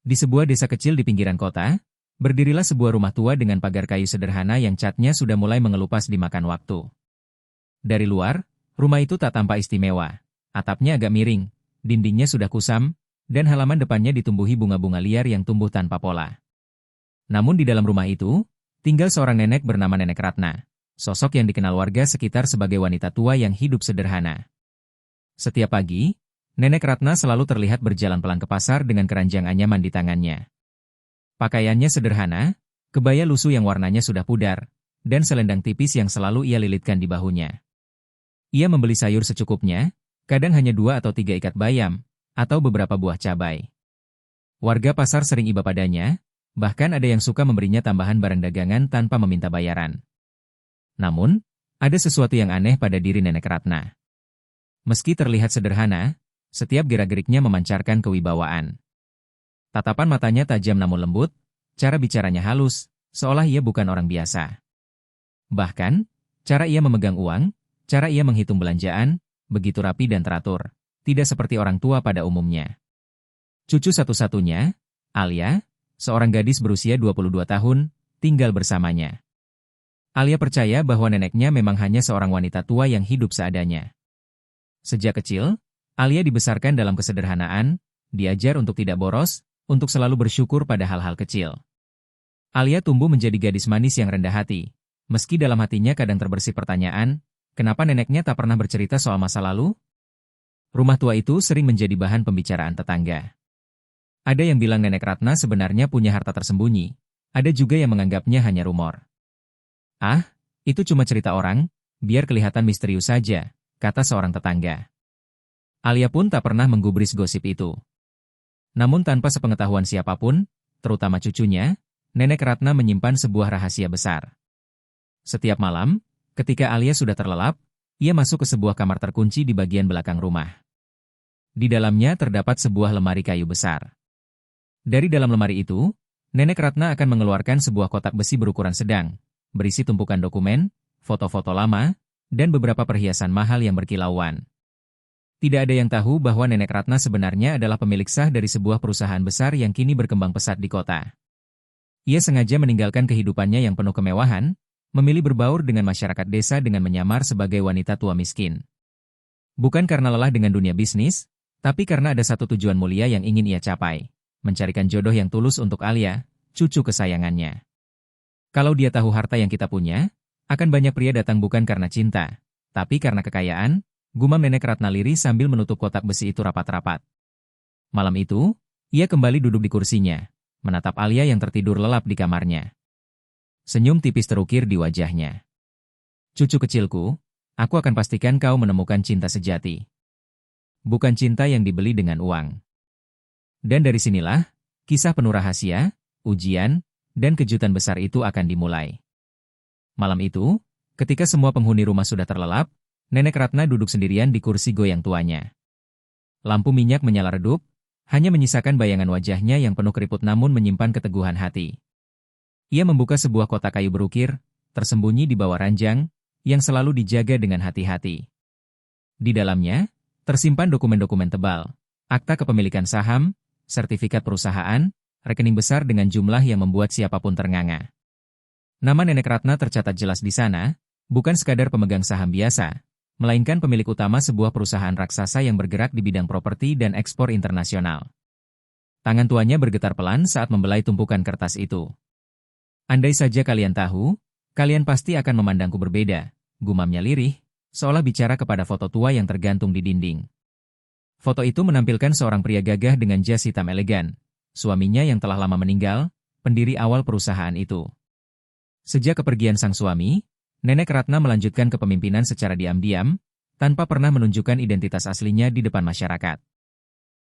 Di sebuah desa kecil di pinggiran kota, berdirilah sebuah rumah tua dengan pagar kayu sederhana yang catnya sudah mulai mengelupas dimakan waktu. Dari luar, rumah itu tak tampak istimewa. Atapnya agak miring, dindingnya sudah kusam, dan halaman depannya ditumbuhi bunga-bunga liar yang tumbuh tanpa pola. Namun di dalam rumah itu, tinggal seorang nenek bernama Nenek Ratna, sosok yang dikenal warga sekitar sebagai wanita tua yang hidup sederhana. Setiap pagi, Nenek Ratna selalu terlihat berjalan pelan ke pasar dengan keranjang anyaman di tangannya. Pakaiannya sederhana, kebaya lusuh yang warnanya sudah pudar, dan selendang tipis yang selalu ia lilitkan di bahunya. Ia membeli sayur secukupnya, kadang hanya 2 atau 3 ikat bayam, atau beberapa buah cabai. Warga pasar sering iba padanya, bahkan ada yang suka memberinya tambahan barang dagangan tanpa meminta bayaran. Namun, ada sesuatu yang aneh pada diri Nenek Ratna. Meski terlihat sederhana, setiap gerak-geriknya memancarkan kewibawaan. Tatapan matanya tajam namun lembut, cara bicaranya halus, seolah ia bukan orang biasa. Bahkan, cara ia memegang uang, cara ia menghitung belanjaan, begitu rapi dan teratur, tidak seperti orang tua pada umumnya. Cucu satu-satunya, Alia, seorang gadis berusia 22 tahun, tinggal bersamanya. Alia percaya bahwa neneknya memang hanya seorang wanita tua yang hidup seadanya. Sejak kecil, Alia dibesarkan dalam kesederhanaan, diajar untuk tidak boros, untuk selalu bersyukur pada hal-hal kecil. Alia tumbuh menjadi gadis manis yang rendah hati, meski dalam hatinya kadang terbersit pertanyaan, kenapa neneknya tak pernah bercerita soal masa lalu? Rumah tua itu sering menjadi bahan pembicaraan tetangga. Ada yang bilang Nenek Ratna sebenarnya punya harta tersembunyi, ada juga yang menganggapnya hanya rumor. Ah, itu cuma cerita orang, biar kelihatan misterius saja, kata seorang tetangga. Alia pun tak pernah menggubris gosip itu. Namun tanpa sepengetahuan siapapun, terutama cucunya, Nenek Ratna menyimpan sebuah rahasia besar. Setiap malam, ketika Alia sudah terlelap, ia masuk ke sebuah kamar terkunci di bagian belakang rumah. Di dalamnya terdapat sebuah lemari kayu besar. Dari dalam lemari itu, Nenek Ratna akan mengeluarkan sebuah kotak besi berukuran sedang, berisi tumpukan dokumen, foto-foto lama, dan beberapa perhiasan mahal yang berkilauan. Tidak ada yang tahu bahwa Nenek Ratna sebenarnya adalah pemilik sah dari sebuah perusahaan besar yang kini berkembang pesat di kota. Ia sengaja meninggalkan kehidupannya yang penuh kemewahan, memilih berbaur dengan masyarakat desa dengan menyamar sebagai wanita tua miskin. Bukan karena lelah dengan dunia bisnis, tapi karena ada satu tujuan mulia yang ingin ia capai, mencarikan jodoh yang tulus untuk Alia, cucu kesayangannya. Kalau dia tahu harta yang kita punya, akan banyak pria datang bukan karena cinta, tapi karena kekayaan, gumam Nenek Ratna lirih sambil menutup kotak besi itu rapat-rapat. Malam itu, ia kembali duduk di kursinya, menatap Alia yang tertidur lelap di kamarnya. Senyum tipis terukir di wajahnya. Cucu kecilku, aku akan pastikan kau menemukan cinta sejati. Bukan cinta yang dibeli dengan uang. Dan dari sinilah, kisah penuh rahasia, ujian, dan kejutan besar itu akan dimulai. Malam itu, ketika semua penghuni rumah sudah terlelap, Nenek Ratna duduk sendirian di kursi goyang tuanya. Lampu minyak menyala redup, hanya menyisakan bayangan wajahnya yang penuh keriput namun menyimpan keteguhan hati. Ia membuka sebuah kotak kayu berukir, tersembunyi di bawah ranjang, yang selalu dijaga dengan hati-hati. Di dalamnya, tersimpan dokumen-dokumen tebal, akta kepemilikan saham, sertifikat perusahaan, rekening besar dengan jumlah yang membuat siapapun ternganga. Nama Nenek Ratna tercatat jelas di sana, bukan sekadar pemegang saham biasa, melainkan pemilik utama sebuah perusahaan raksasa yang bergerak di bidang properti dan ekspor internasional. Tangan tuanya bergetar pelan saat membelai tumpukan kertas itu. Andai saja kalian tahu, kalian pasti akan memandangku berbeda, gumamnya lirih, seolah bicara kepada foto tua yang tergantung di dinding. Foto itu menampilkan seorang pria gagah dengan jas hitam elegan, suaminya yang telah lama meninggal, pendiri awal perusahaan itu. Sejak kepergian sang suami, Nenek Ratna melanjutkan kepemimpinan secara diam-diam, tanpa pernah menunjukkan identitas aslinya di depan masyarakat.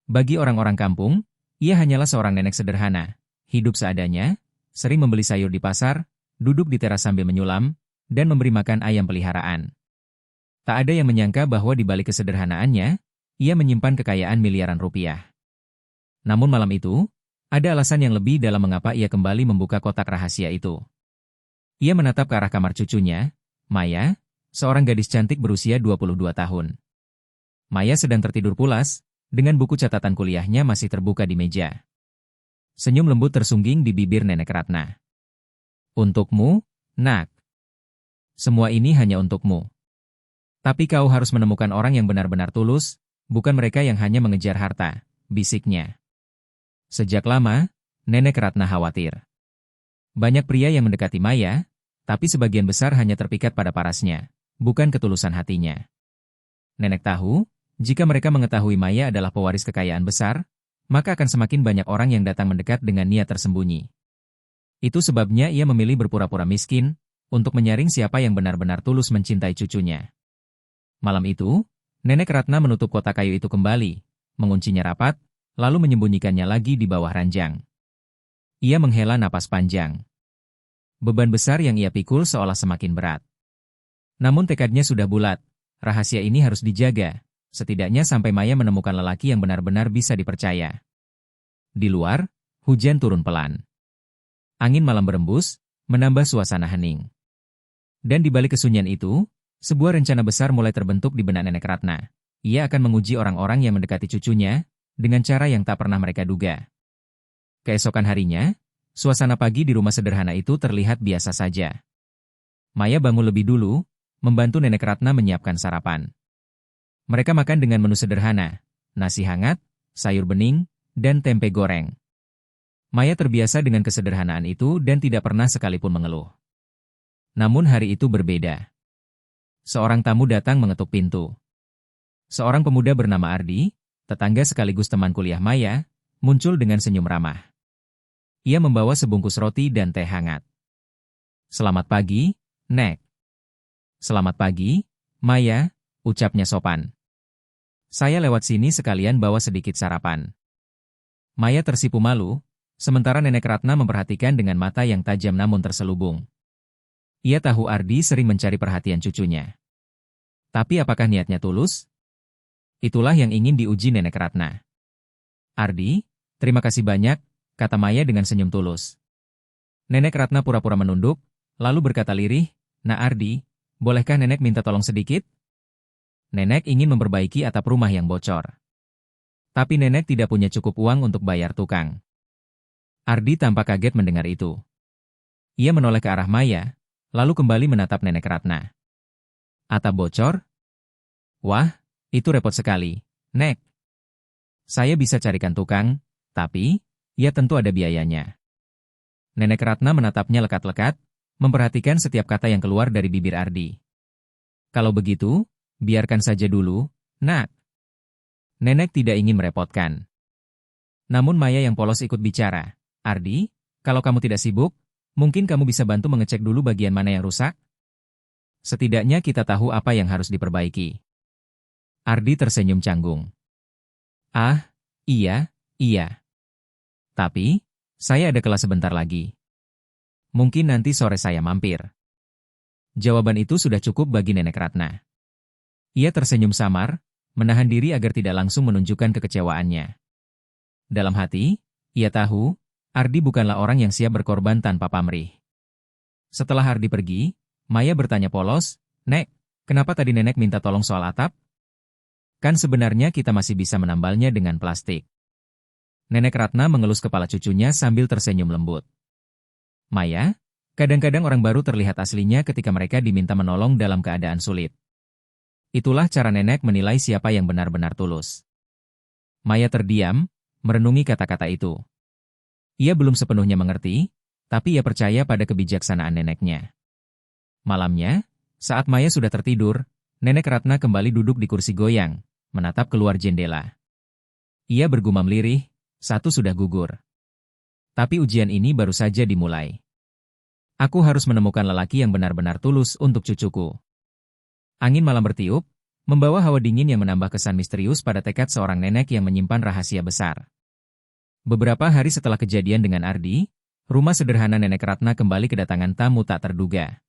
Bagi orang-orang kampung, ia hanyalah seorang nenek sederhana, hidup seadanya, sering membeli sayur di pasar, duduk di teras sambil menyulam, dan memberi makan ayam peliharaan. Tak ada yang menyangka bahwa di balik kesederhanaannya, ia menyimpan kekayaan miliaran rupiah. Namun malam itu, ada alasan yang lebih dalam mengapa ia kembali membuka kotak rahasia itu. Ia menatap ke arah kamar cucunya, Maya, seorang gadis cantik berusia 22 tahun. Maya sedang tertidur pulas, dengan buku catatan kuliahnya masih terbuka di meja. Senyum lembut tersungging di bibir Nenek Ratna. Untukmu, Nak. Semua ini hanya untukmu. Tapi kau harus menemukan orang yang benar-benar tulus, bukan mereka yang hanya mengejar harta, bisiknya. Sejak lama, Nenek Ratna khawatir. Banyak pria yang mendekati Maya, tapi sebagian besar hanya terpikat pada parasnya, bukan ketulusan hatinya. Nenek tahu, jika mereka mengetahui Maya adalah pewaris kekayaan besar, maka akan semakin banyak orang yang datang mendekat dengan niat tersembunyi. Itu sebabnya ia memilih berpura-pura miskin, untuk menyaring siapa yang benar-benar tulus mencintai cucunya. Malam itu, Nenek Ratna menutup kotak kayu itu kembali, menguncinya rapat, lalu menyembunyikannya lagi di bawah ranjang. Ia menghela napas panjang. Beban besar yang ia pikul seolah semakin berat. Namun tekadnya sudah bulat, rahasia ini harus dijaga, setidaknya sampai Maya menemukan lelaki yang benar-benar bisa dipercaya. Di luar, hujan turun pelan. Angin malam berembus, menambah suasana hening. Dan di balik kesunyian itu, sebuah rencana besar mulai terbentuk di benak Nenek Ratna. Ia akan menguji orang-orang yang mendekati cucunya, dengan cara yang tak pernah mereka duga. Keesokan harinya, suasana pagi di rumah sederhana itu terlihat biasa saja. Maya bangun lebih dulu, membantu Nenek Ratna menyiapkan sarapan. Mereka makan dengan menu sederhana, nasi hangat, sayur bening, dan tempe goreng. Maya terbiasa dengan kesederhanaan itu dan tidak pernah sekalipun mengeluh. Namun hari itu berbeda. Seorang tamu datang mengetuk pintu. Seorang pemuda bernama Ardi, tetangga sekaligus teman kuliah Maya, muncul dengan senyum ramah. Ia membawa sebungkus roti dan teh hangat. "Selamat pagi, Nek." "Selamat pagi, Maya," ucapnya sopan. "Saya lewat sini sekalian bawa sedikit sarapan." Maya tersipu malu, sementara Nenek Ratna memperhatikan dengan mata yang tajam namun terselubung. Ia tahu Ardi sering mencari perhatian cucunya. Tapi apakah niatnya tulus? Itulah yang ingin diuji Nenek Ratna. "Ardi, terima kasih banyak," kata Maya dengan senyum tulus. Nenek Ratna pura-pura menunduk, lalu berkata lirih, "Nak Ardi, bolehkah Nenek minta tolong sedikit?" Nenek ingin memperbaiki atap rumah yang bocor. Tapi Nenek tidak punya cukup uang untuk bayar tukang. Ardi tampak kaget mendengar itu. Ia menoleh ke arah Maya, lalu kembali menatap Nenek Ratna. "Atap bocor? Wah, itu repot sekali, Nek. Saya bisa carikan tukang, tapi ya tentu ada biayanya." Nenek Ratna menatapnya lekat-lekat, memperhatikan setiap kata yang keluar dari bibir Ardi. "Kalau begitu, biarkan saja dulu, Nak." Nenek tidak ingin merepotkan. Namun Maya yang polos ikut bicara. "Ardi, kalau kamu tidak sibuk, mungkin kamu bisa bantu mengecek dulu bagian mana yang rusak? Setidaknya kita tahu apa yang harus diperbaiki." Ardi tersenyum canggung. "Ah, iya. Tapi, saya ada kelas sebentar lagi. Mungkin nanti sore saya mampir." Jawaban itu sudah cukup bagi Nenek Ratna. Ia tersenyum samar, menahan diri agar tidak langsung menunjukkan kekecewaannya. Dalam hati, ia tahu, Ardi bukanlah orang yang siap berkorban tanpa pamrih. Setelah Ardi pergi, Maya bertanya polos, "Nek, kenapa tadi Nenek minta tolong soal atap? Kan sebenarnya kita masih bisa menambalnya dengan plastik." Nenek Ratna mengelus kepala cucunya sambil tersenyum lembut. "Maya, kadang-kadang orang baru terlihat aslinya ketika mereka diminta menolong dalam keadaan sulit. Itulah cara Nenek menilai siapa yang benar-benar tulus." Maya terdiam, merenungi kata-kata itu. Ia belum sepenuhnya mengerti, tapi ia percaya pada kebijaksanaan neneknya. Malamnya, saat Maya sudah tertidur, Nenek Ratna kembali duduk di kursi goyang, menatap keluar jendela. Ia bergumam lirih, satu sudah gugur. Tapi ujian ini baru saja dimulai. Aku harus menemukan lelaki yang benar-benar tulus untuk cucuku. Angin malam bertiup, membawa hawa dingin yang menambah kesan misterius pada tekad seorang nenek yang menyimpan rahasia besar. Beberapa hari setelah kejadian dengan Ardi, rumah sederhana Nenek Ratna kembali kedatangan tamu tak terduga.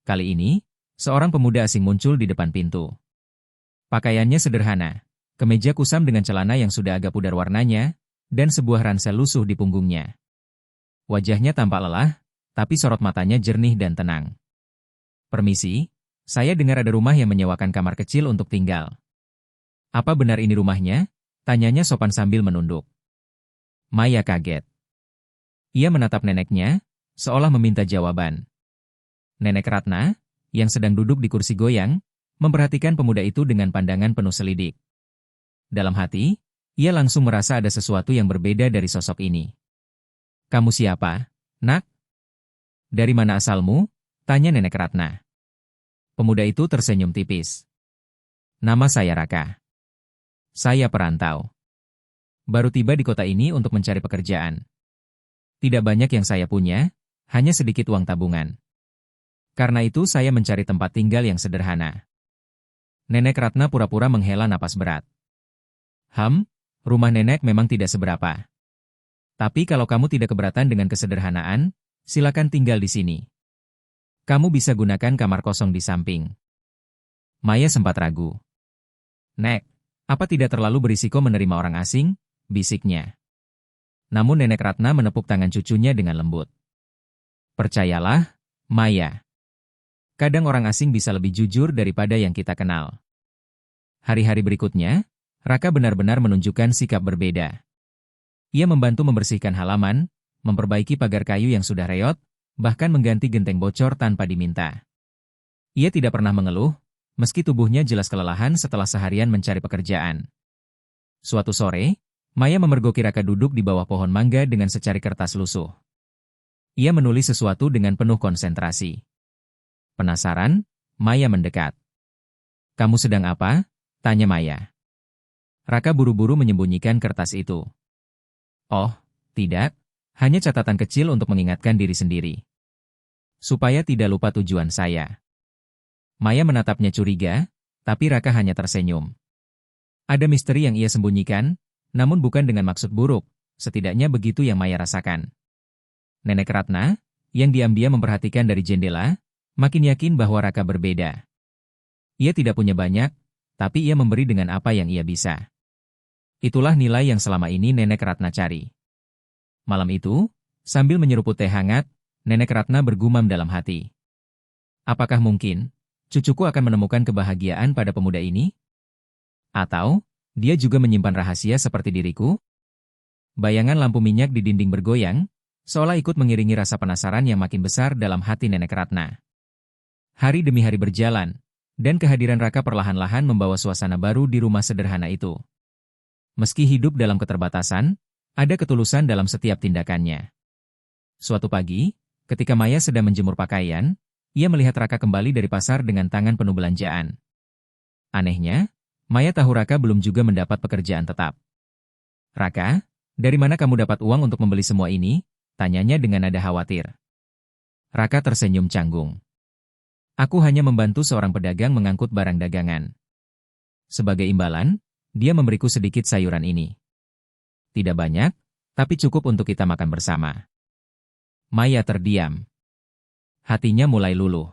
Kali ini, seorang pemuda asing muncul di depan pintu. Pakaiannya sederhana, kemeja kusam dengan celana yang sudah agak pudar warnanya, dan sebuah ransel lusuh di punggungnya. Wajahnya tampak lelah, tapi sorot matanya jernih dan tenang. "Permisi, saya dengar ada rumah yang menyewakan kamar kecil untuk tinggal." "Apa benar ini rumahnya?" tanyanya sopan sambil menunduk. Maya kaget. Ia menatap neneknya, seolah meminta jawaban. Nenek Ratna, yang sedang duduk di kursi goyang, memperhatikan pemuda itu dengan pandangan penuh selidik. Dalam hati, ia langsung merasa ada sesuatu yang berbeda dari sosok ini. "Kamu siapa, Nak?" "Dari mana asalmu?" tanya Nenek Ratna. Pemuda itu tersenyum tipis. "Nama saya Raka. Saya perantau. Baru tiba di kota ini untuk mencari pekerjaan. Tidak banyak yang saya punya, hanya sedikit uang tabungan. Karena itu saya mencari tempat tinggal yang sederhana." Nenek Ratna pura-pura menghela napas berat. Rumah nenek memang tidak seberapa. Tapi kalau kamu tidak keberatan dengan kesederhanaan, silakan tinggal di sini. Kamu bisa gunakan kamar kosong di samping. Maya sempat ragu. "Nek, apa tidak terlalu berisiko menerima orang asing?" bisiknya. Namun Nenek Ratna menepuk tangan cucunya dengan lembut. "Percayalah, Maya. Kadang orang asing bisa lebih jujur daripada yang kita kenal." Hari-hari berikutnya, Raka benar-benar menunjukkan sikap berbeda. Ia membantu membersihkan halaman, memperbaiki pagar kayu yang sudah reot, bahkan mengganti genteng bocor tanpa diminta. Ia tidak pernah mengeluh, meski tubuhnya jelas kelelahan setelah seharian mencari pekerjaan. Suatu sore, Maya memergoki Raka duduk di bawah pohon mangga dengan secari kertas lusuh. Ia menulis sesuatu dengan penuh konsentrasi. Penasaran, Maya mendekat. "Kamu sedang apa?" tanya Maya. Raka buru-buru menyembunyikan kertas itu. "Oh, tidak, hanya catatan kecil untuk mengingatkan diri sendiri. Supaya tidak lupa tujuan saya." Maya menatapnya curiga, tapi Raka hanya tersenyum. Ada misteri yang ia sembunyikan, namun bukan dengan maksud buruk, setidaknya begitu yang Maya rasakan. Nenek Ratna, yang diam-diam memperhatikan dari jendela, makin yakin bahwa Raka berbeda. Ia tidak punya banyak, tapi ia memberi dengan apa yang ia bisa. Itulah nilai yang selama ini Nenek Ratna cari. Malam itu, sambil menyeruput teh hangat, Nenek Ratna bergumam dalam hati. Apakah mungkin, cucuku akan menemukan kebahagiaan pada pemuda ini? Atau, dia juga menyimpan rahasia seperti diriku? Bayangan lampu minyak di dinding bergoyang, seolah ikut mengiringi rasa penasaran yang makin besar dalam hati Nenek Ratna. Hari demi hari berjalan, dan kehadiran Raka perlahan-lahan membawa suasana baru di rumah sederhana itu. Meski hidup dalam keterbatasan, ada ketulusan dalam setiap tindakannya. Suatu pagi, ketika Maya sedang menjemur pakaian, ia melihat Raka kembali dari pasar dengan tangan penuh belanjaan. Anehnya, Maya tahu Raka belum juga mendapat pekerjaan tetap. "Raka, dari mana kamu dapat uang untuk membeli semua ini?" tanyanya dengan nada khawatir. Raka tersenyum canggung. "Aku hanya membantu seorang pedagang mengangkut barang dagangan. Sebagai imbalan, dia memberiku sedikit sayuran ini. Tidak banyak, tapi cukup untuk kita makan bersama." Maya terdiam. Hatinya mulai luluh.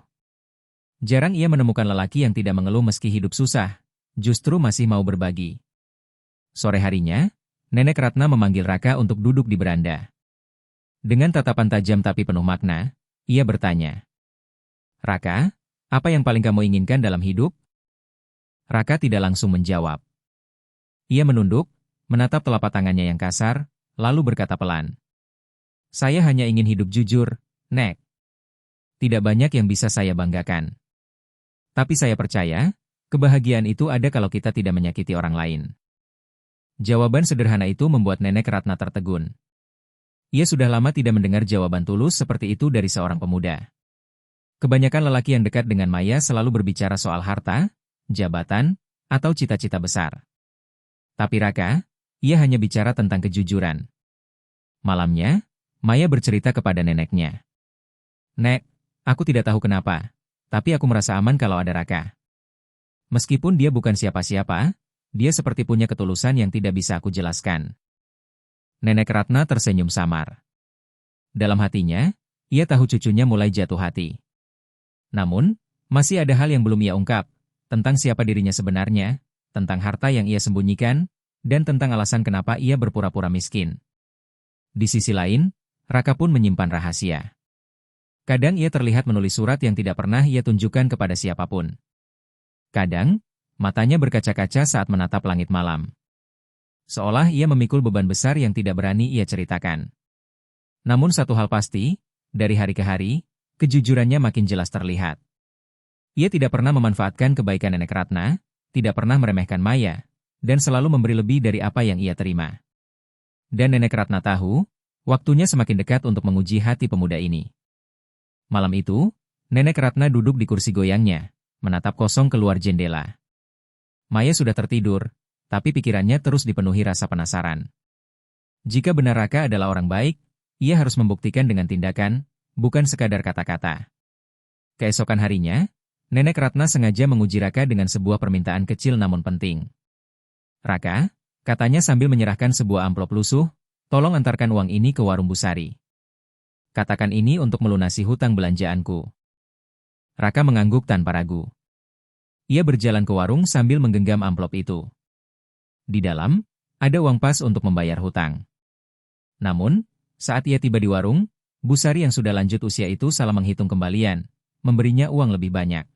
Jarang ia menemukan lelaki yang tidak mengeluh meski hidup susah, justru masih mau berbagi. Sore harinya, Nenek Ratna memanggil Raka untuk duduk di beranda. Dengan tatapan tajam tapi penuh makna, ia bertanya, "Raka, apa yang paling kamu inginkan dalam hidup?" Raka tidak langsung menjawab. Ia menunduk, menatap telapak tangannya yang kasar, lalu berkata pelan, "Saya hanya ingin hidup jujur, Nek. Tidak banyak yang bisa saya banggakan. Tapi saya percaya, kebahagiaan itu ada kalau kita tidak menyakiti orang lain." Jawaban sederhana itu membuat Nenek Ratna tertegun. Ia sudah lama tidak mendengar jawaban tulus seperti itu dari seorang pemuda. Kebanyakan lelaki yang dekat dengan Maya selalu berbicara soal harta, jabatan, atau cita-cita besar. Tapi Raka, ia hanya bicara tentang kejujuran. Malamnya, Maya bercerita kepada neneknya. "Nek, aku tidak tahu kenapa, tapi aku merasa aman kalau ada Raka. Meskipun dia bukan siapa-siapa, dia seperti punya ketulusan yang tidak bisa aku jelaskan." Nenek Ratna tersenyum samar. Dalam hatinya, ia tahu cucunya mulai jatuh hati. Namun, masih ada hal yang belum ia ungkap, tentang siapa dirinya sebenarnya, tentang harta yang ia sembunyikan, dan tentang alasan kenapa ia berpura-pura miskin. Di sisi lain, Raka pun menyimpan rahasia. Kadang ia terlihat menulis surat yang tidak pernah ia tunjukkan kepada siapapun. Kadang, matanya berkaca-kaca saat menatap langit malam. Seolah ia memikul beban besar yang tidak berani ia ceritakan. Namun satu hal pasti, dari hari ke hari, kejujurannya makin jelas terlihat. Ia tidak pernah memanfaatkan kebaikan Nenek Ratna, tidak pernah meremehkan Maya, dan selalu memberi lebih dari apa yang ia terima. Dan Nenek Ratna tahu, waktunya semakin dekat untuk menguji hati pemuda ini. Malam itu, Nenek Ratna duduk di kursi goyangnya, menatap kosong keluar jendela. Maya sudah tertidur, tapi pikirannya terus dipenuhi rasa penasaran. Jika benar Raka adalah orang baik, ia harus membuktikan dengan tindakan, bukan sekadar kata-kata. Keesokan harinya, Nenek Ratna sengaja menguji Raka dengan sebuah permintaan kecil namun penting. "Raka," katanya sambil menyerahkan sebuah amplop lusuh, "tolong antarkan uang ini ke warung Busari. Katakan ini untuk melunasi hutang belanjaanku." Raka mengangguk tanpa ragu. Ia berjalan ke warung sambil menggenggam amplop itu. Di dalam, ada uang pas untuk membayar hutang. Namun, saat ia tiba di warung, Busari yang sudah lanjut usia itu salah menghitung kembalian, memberinya uang lebih banyak.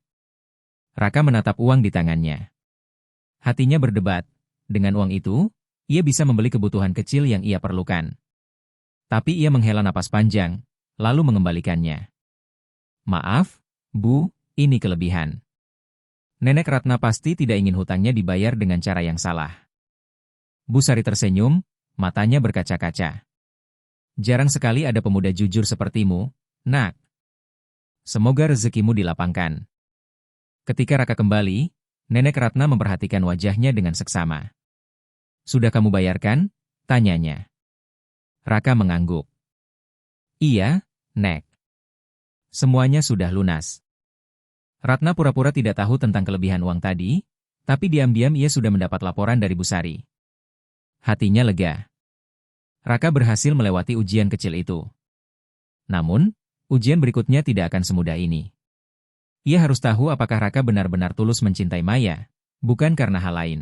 Raka menatap uang di tangannya. Hatinya berdebat, dengan uang itu, ia bisa membeli kebutuhan kecil yang ia perlukan. Tapi ia menghela napas panjang, lalu mengembalikannya. "Maaf, Bu, ini kelebihan." Nenek Ratna pasti tidak ingin hutangnya dibayar dengan cara yang salah. Busari tersenyum, matanya berkaca-kaca. "Jarang sekali ada pemuda jujur sepertimu, Nak. Semoga rezekimu dilapangkan." Ketika Raka kembali, Nenek Ratna memperhatikan wajahnya dengan seksama. "Sudah kamu bayarkan?" tanyanya. Raka mengangguk. "Iya, Nek. Semuanya sudah lunas." Ratna pura-pura tidak tahu tentang kelebihan uang tadi, tapi diam-diam ia sudah mendapat laporan dari Busari. Hatinya lega. Raka berhasil melewati ujian kecil itu. Namun, ujian berikutnya tidak akan semudah ini. Ia harus tahu apakah Raka benar-benar tulus mencintai Maya, bukan karena hal lain.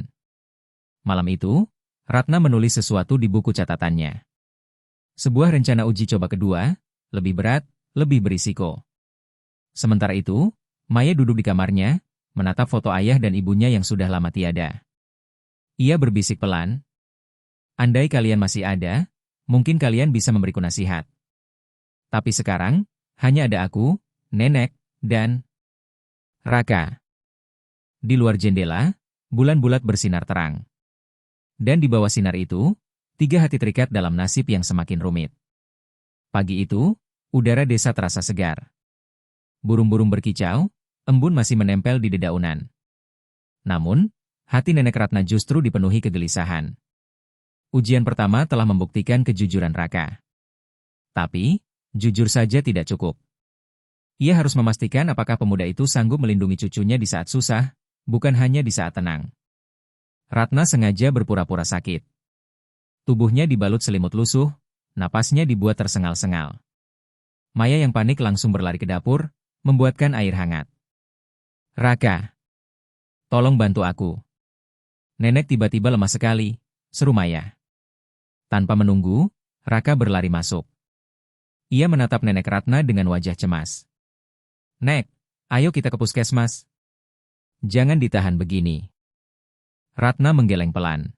Malam itu, Ratna menulis sesuatu di buku catatannya. Sebuah rencana uji coba kedua, lebih berat, lebih berisiko. Sementara itu, Maya duduk di kamarnya, menatap foto ayah dan ibunya yang sudah lama tiada. Ia berbisik pelan, "Andai kalian masih ada, mungkin kalian bisa memberiku nasihat. Tapi sekarang, hanya ada aku, Nenek, dan Raka." Di luar jendela, bulan bulat bersinar terang. Dan di bawah sinar itu, 3 hati terikat dalam nasib yang semakin rumit. Pagi itu, udara desa terasa segar. Burung-burung berkicau, embun masih menempel di dedaunan. Namun, hati Nenek Ratna justru dipenuhi kegelisahan. Ujian pertama telah membuktikan kejujuran Raka. Tapi, jujur saja tidak cukup. Ia harus memastikan apakah pemuda itu sanggup melindungi cucunya di saat susah, bukan hanya di saat tenang. Ratna sengaja berpura-pura sakit. Tubuhnya dibalut selimut lusuh, napasnya dibuat tersengal-sengal. Maya yang panik langsung berlari ke dapur, membuatkan air hangat. "Raka, tolong bantu aku." Nenek tiba-tiba lemah sekali, seru Maya. Tanpa menunggu, Raka berlari masuk. Ia menatap Nenek Ratna dengan wajah cemas. "Nek, ayo kita ke puskesmas. Jangan ditahan begini." Ratna menggeleng pelan.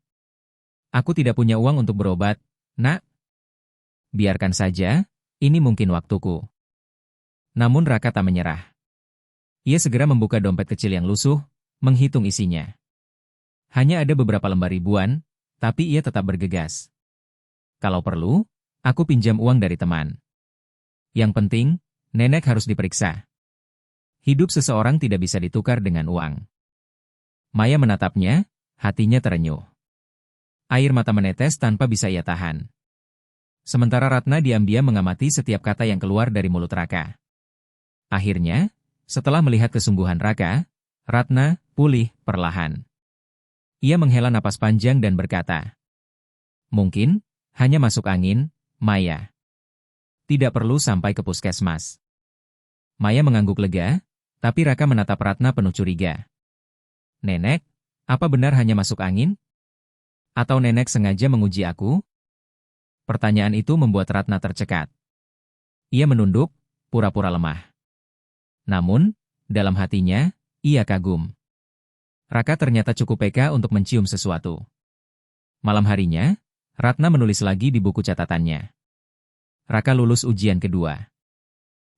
"Aku tidak punya uang untuk berobat, Nak." "Biarkan saja, ini mungkin waktuku." Namun Raka tak menyerah. Ia segera membuka dompet kecil yang lusuh, menghitung isinya. Hanya ada beberapa lembar ribuan, tapi ia tetap bergegas. "Kalau perlu, aku pinjam uang dari teman. Yang penting, Nenek harus diperiksa. Hidup seseorang tidak bisa ditukar dengan uang." Maya menatapnya, hatinya terenyuh. Air mata menetes tanpa bisa ia tahan. Sementara Ratna diam-diam mengamati setiap kata yang keluar dari mulut Raka. Akhirnya, setelah melihat kesungguhan Raka, Ratna pulih perlahan. Ia menghela napas panjang dan berkata, "Mungkin hanya masuk angin, Maya. Tidak perlu sampai ke puskesmas." Maya mengangguk lega, tapi Raka menatap Ratna penuh curiga. "Nenek, apa benar hanya masuk angin? Atau Nenek sengaja menguji aku?" Pertanyaan itu membuat Ratna tercekat. Ia menunduk, pura-pura lemah. Namun, dalam hatinya, ia kagum. Raka ternyata cukup peka untuk mencium sesuatu. Malam harinya, Ratna menulis lagi di buku catatannya. Raka lulus ujian kedua.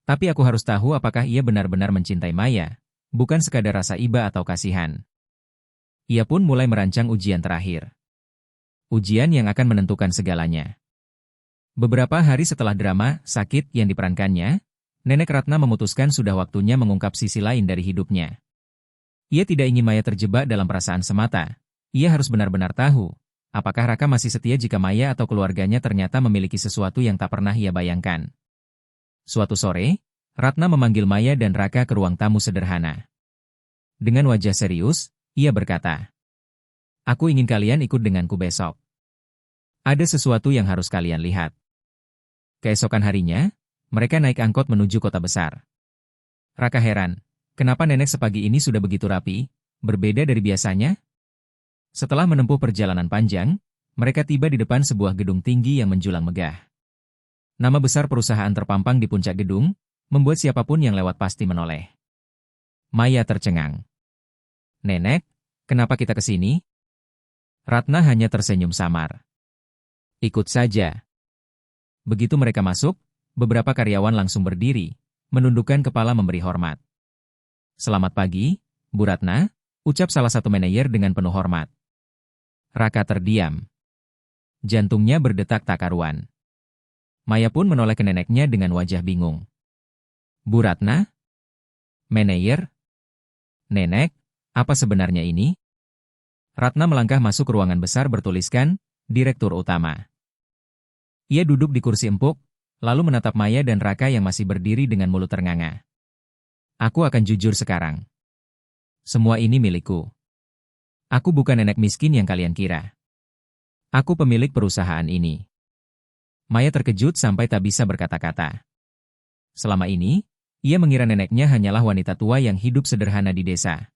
Tapi aku harus tahu apakah ia benar-benar mencintai Maya, bukan sekadar rasa iba atau kasihan. Ia pun mulai merancang ujian terakhir. Ujian yang akan menentukan segalanya. Beberapa hari setelah drama Sakit yang diperankannya, Nenek Ratna memutuskan sudah waktunya mengungkap sisi lain dari hidupnya. Ia tidak ingin Maya terjebak dalam perasaan semata. Ia harus benar-benar tahu, apakah Raka masih setia jika Maya atau keluarganya ternyata memiliki sesuatu yang tak pernah ia bayangkan. Suatu sore, Ratna memanggil Maya dan Raka ke ruang tamu sederhana. Dengan wajah serius, ia berkata, "Aku ingin kalian ikut denganku besok. Ada sesuatu yang harus kalian lihat." Keesokan harinya, mereka naik angkot menuju kota besar. Raka heran, kenapa nenek sepagi ini sudah begitu rapi, berbeda dari biasanya? Setelah menempuh perjalanan panjang, mereka tiba di depan sebuah gedung tinggi yang menjulang megah. Nama besar perusahaan terpampang di puncak gedung, membuat siapapun yang lewat pasti menoleh. Maya tercengang. "Nenek, kenapa kita ke sini?" Ratna hanya tersenyum samar. "Ikut saja." Begitu mereka masuk, beberapa karyawan langsung berdiri, menundukkan kepala memberi hormat. "Selamat pagi, Bu Ratna," ucap salah satu manajer dengan penuh hormat. Raka terdiam. Jantungnya berdetak tak karuan. Maya pun menoleh ke neneknya dengan wajah bingung. "Bu Ratna? Manajer? Nenek, apa sebenarnya ini?" Ratna melangkah masuk ke ruangan besar bertuliskan, Direktur Utama. Ia duduk di kursi empuk, lalu menatap Maya dan Raka yang masih berdiri dengan mulut ternganga. "Aku akan jujur sekarang. Semua ini milikku. Aku bukan nenek miskin yang kalian kira. Aku pemilik perusahaan ini." Maya terkejut sampai tak bisa berkata-kata. Selama ini, ia mengira neneknya hanyalah wanita tua yang hidup sederhana di desa.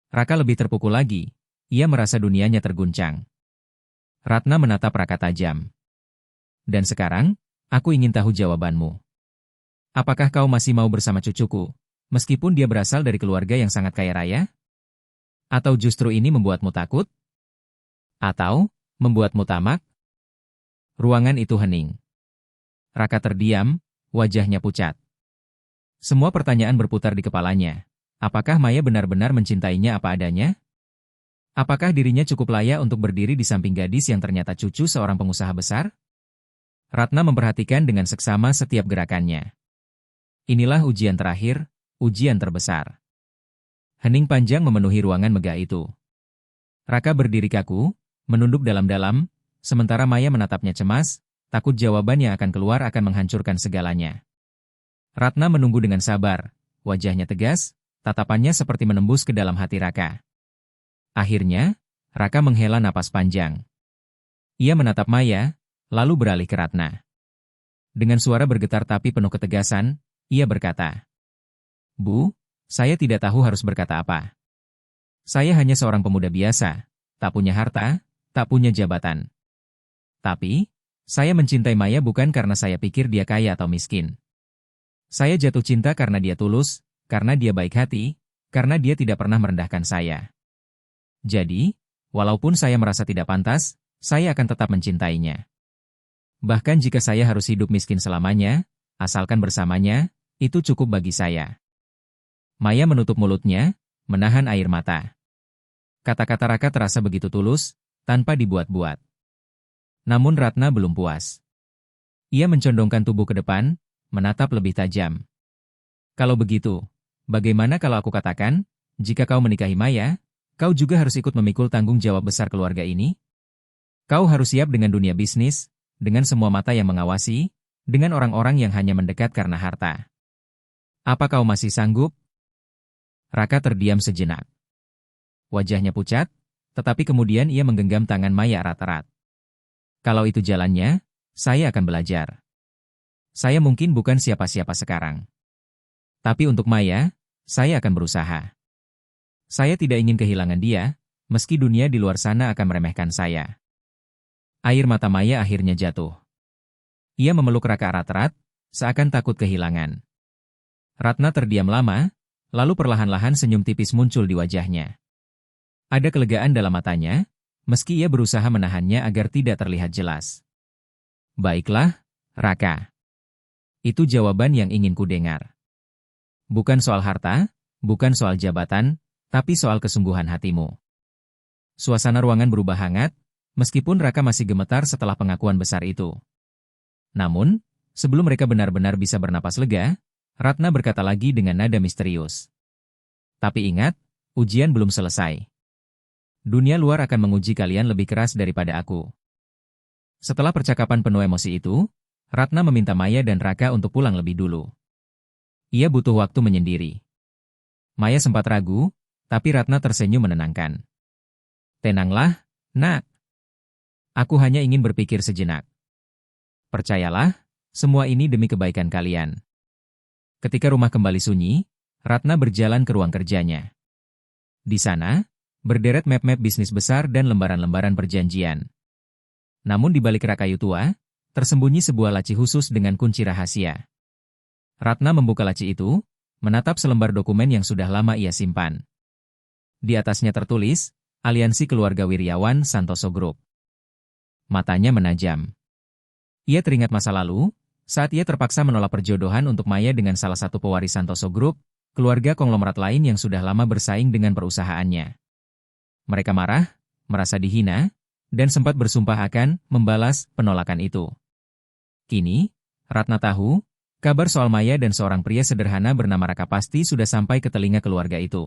Raka lebih terpukul lagi, ia merasa dunianya terguncang. Ratna menatap Raka tajam. "Dan sekarang, aku ingin tahu jawabanmu. Apakah kau masih mau bersama cucuku, meskipun dia berasal dari keluarga yang sangat kaya raya? Atau justru ini membuatmu takut? Atau membuatmu tamak?" Ruangan itu hening. Raka terdiam, wajahnya pucat. Semua pertanyaan berputar di kepalanya. Apakah Maya benar-benar mencintainya apa adanya? Apakah dirinya cukup layak untuk berdiri di samping gadis yang ternyata cucu seorang pengusaha besar? Ratna memperhatikan dengan seksama setiap gerakannya. Inilah ujian terakhir, ujian terbesar. Hening panjang memenuhi ruangan megah itu. Raka berdiri kaku, menunduk dalam-dalam, sementara Maya menatapnya cemas, takut jawaban yang akan keluar akan menghancurkan segalanya. Ratna menunggu dengan sabar, wajahnya tegas, tatapannya seperti menembus ke dalam hati Raka. Akhirnya, Raka menghela napas panjang. Ia menatap Maya, lalu beralih ke Ratna. Dengan suara bergetar tapi penuh ketegasan, ia berkata, "Bu, saya tidak tahu harus berkata apa. Saya hanya seorang pemuda biasa, tak punya harta, tak punya jabatan. Tapi, saya mencintai Maya bukan karena saya pikir dia kaya atau miskin. Saya jatuh cinta karena dia tulus, karena dia baik hati, karena dia tidak pernah merendahkan saya. Jadi, walaupun saya merasa tidak pantas, saya akan tetap mencintainya. Bahkan jika saya harus hidup miskin selamanya, asalkan bersamanya, itu cukup bagi saya." Maya menutup mulutnya, menahan air mata. Kata-kata Raka terasa begitu tulus, tanpa dibuat-buat. Namun Ratna belum puas. Ia mencondongkan tubuh ke depan, menatap lebih tajam. "Kalau begitu, bagaimana kalau aku katakan, jika kau menikahi Maya, kau juga harus ikut memikul tanggung jawab besar keluarga ini? Kau harus siap dengan dunia bisnis, dengan semua mata yang mengawasi, dengan orang-orang yang hanya mendekat karena harta. Apa kau masih sanggup?" Raka terdiam sejenak. Wajahnya pucat, tetapi kemudian ia menggenggam tangan Maya erat-erat. "Kalau itu jalannya, saya akan belajar. Saya mungkin bukan siapa-siapa sekarang. Tapi untuk Maya, saya akan berusaha. Saya tidak ingin kehilangan dia, meski dunia di luar sana akan meremehkan saya." Air mata Maya akhirnya jatuh. Ia memeluk Raka erat-erat, seakan takut kehilangan. Ratna terdiam lama, lalu perlahan-lahan senyum tipis muncul di wajahnya. Ada kelegaan dalam matanya, meski ia berusaha menahannya agar tidak terlihat jelas. "Baiklah, Raka. Itu jawaban yang ingin ku dengar. Bukan soal harta, bukan soal jabatan, tapi soal kesungguhan hatimu. Suasana ruangan berubah hangat, meskipun Raka masih gemetar setelah pengakuan besar itu. Namun, sebelum mereka benar-benar bisa bernapas lega, Ratna berkata lagi dengan nada misterius. Tapi ingat, ujian belum selesai. Dunia luar akan menguji kalian lebih keras daripada aku. Setelah percakapan penuh emosi itu, Ratna meminta Maya dan Raka untuk pulang lebih dulu. Ia butuh waktu menyendiri. Maya sempat ragu, tapi Ratna tersenyum menenangkan. Tenanglah, nak. Aku hanya ingin berpikir sejenak. Percayalah, semua ini demi kebaikan kalian. Ketika rumah kembali sunyi, Ratna berjalan ke ruang kerjanya. Di sana, berderet map-map bisnis besar dan lembaran-lembaran perjanjian. Namun di balik rak kayu tua, tersembunyi sebuah laci khusus dengan kunci rahasia. Ratna membuka laci itu, menatap selembar dokumen yang sudah lama ia simpan. Di atasnya tertulis, Aliansi Keluarga Wiryawan Santoso Group. Matanya menajam. Ia teringat masa lalu, saat ia terpaksa menolak perjodohan untuk Maya dengan salah satu pewaris Santoso Group, keluarga konglomerat lain yang sudah lama bersaing dengan perusahaannya. Mereka marah, merasa dihina, dan sempat bersumpah akan membalas penolakan itu. Kini, Ratna tahu, kabar soal Maya dan seorang pria sederhana bernama Raka pasti sudah sampai ke telinga keluarga itu.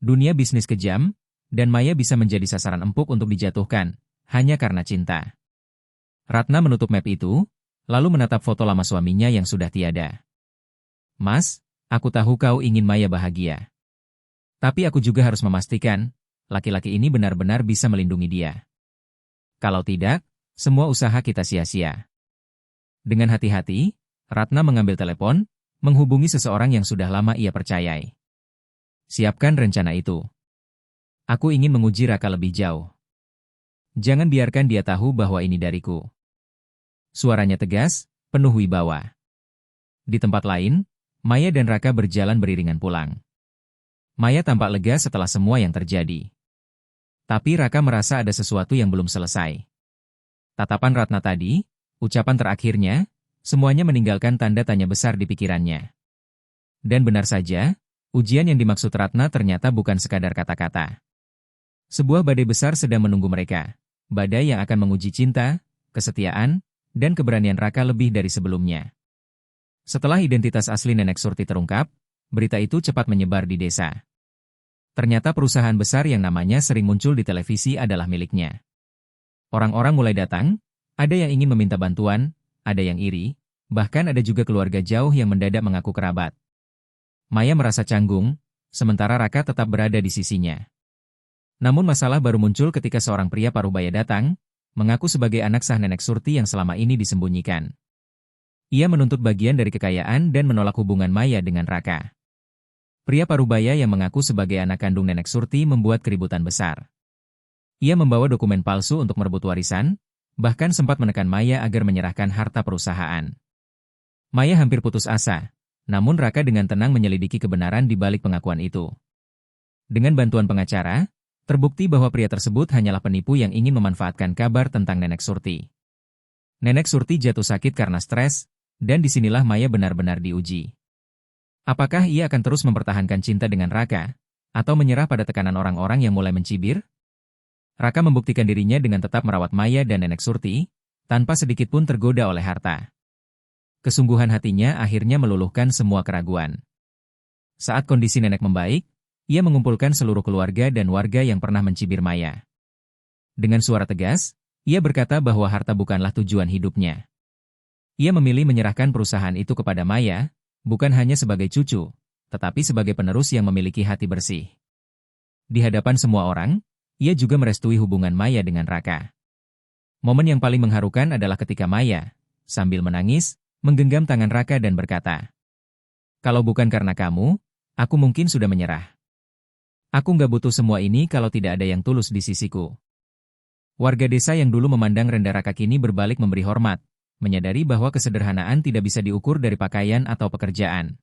Dunia bisnis kejam, dan Maya bisa menjadi sasaran empuk untuk dijatuhkan, hanya karena cinta. Ratna menutup map itu, lalu menatap foto lama suaminya yang sudah tiada. Mas, aku tahu kau ingin Maya bahagia. Tapi aku juga harus memastikan, laki-laki ini benar-benar bisa melindungi dia. Kalau tidak, semua usaha kita sia-sia. Dengan hati-hati, Ratna mengambil telepon, menghubungi seseorang yang sudah lama ia percayai. Siapkan rencana itu. Aku ingin menguji Raka lebih jauh. Jangan biarkan dia tahu bahwa ini dariku. Suaranya tegas, penuh wibawa. Di tempat lain, Maya dan Raka berjalan beriringan pulang. Maya tampak lega setelah semua yang terjadi. Tapi Raka merasa ada sesuatu yang belum selesai. Tatapan Ratna tadi, ucapan terakhirnya, semuanya meninggalkan tanda tanya besar di pikirannya. Dan benar saja, ujian yang dimaksud Ratna ternyata bukan sekadar kata-kata. Sebuah badai besar sedang menunggu mereka. Badai yang akan menguji cinta, kesetiaan, dan keberanian Raka lebih dari sebelumnya. Setelah identitas asli Nenek Surti terungkap, berita itu cepat menyebar di desa. Ternyata perusahaan besar yang namanya sering muncul di televisi adalah miliknya. Orang-orang mulai datang, ada yang ingin meminta bantuan, ada yang iri, bahkan ada juga keluarga jauh yang mendadak mengaku kerabat. Maya merasa canggung, sementara Raka tetap berada di sisinya. Namun masalah baru muncul ketika seorang pria parubaya datang, mengaku sebagai anak sah Nenek Surti yang selama ini disembunyikan. Ia menuntut bagian dari kekayaan dan menolak hubungan Maya dengan Raka. Pria parubaya yang mengaku sebagai anak kandung Nenek Surti membuat keributan besar. Ia membawa dokumen palsu untuk merebut warisan, bahkan sempat menekan Maya agar menyerahkan harta perusahaan. Maya hampir putus asa, namun Raka dengan tenang menyelidiki kebenaran di balik pengakuan itu. Dengan bantuan pengacara, terbukti bahwa pria tersebut hanyalah penipu yang ingin memanfaatkan kabar tentang Nenek Surti. Nenek Surti jatuh sakit karena stres, dan disinilah Maya benar-benar diuji. Apakah ia akan terus mempertahankan cinta dengan Raka, atau menyerah pada tekanan orang-orang yang mulai mencibir? Raka membuktikan dirinya dengan tetap merawat Maya dan Nenek Surti, tanpa sedikit pun tergoda oleh harta. Kesungguhan hatinya akhirnya meluluhkan semua keraguan. Saat kondisi Nenek membaik, ia mengumpulkan seluruh keluarga dan warga yang pernah mencibir Maya. Dengan suara tegas, ia berkata bahwa harta bukanlah tujuan hidupnya. Ia memilih menyerahkan perusahaan itu kepada Maya, bukan hanya sebagai cucu, tetapi sebagai penerus yang memiliki hati bersih. Di hadapan semua orang, ia juga merestui hubungan Maya dengan Raka. Momen yang paling mengharukan adalah ketika Maya, sambil menangis, menggenggam tangan Raka dan berkata, "Kalau bukan karena kamu, aku mungkin sudah menyerah. Aku nggak butuh semua ini kalau tidak ada yang tulus di sisiku." Warga desa yang dulu memandang rendah Raka kini berbalik memberi hormat, menyadari bahwa kesederhanaan tidak bisa diukur dari pakaian atau pekerjaan.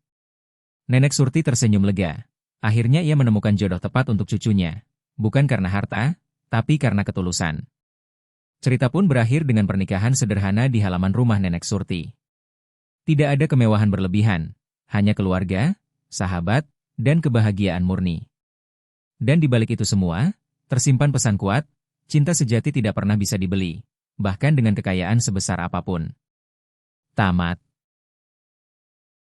Nenek Surti tersenyum lega. Akhirnya ia menemukan jodoh tepat untuk cucunya. Bukan karena harta, tapi karena ketulusan. Cerita pun berakhir dengan pernikahan sederhana di halaman rumah Nenek Surti. Tidak ada kemewahan berlebihan, hanya keluarga, sahabat, dan kebahagiaan murni. Dan di balik itu semua, tersimpan pesan kuat, cinta sejati tidak pernah bisa dibeli, bahkan dengan kekayaan sebesar apapun. Tamat.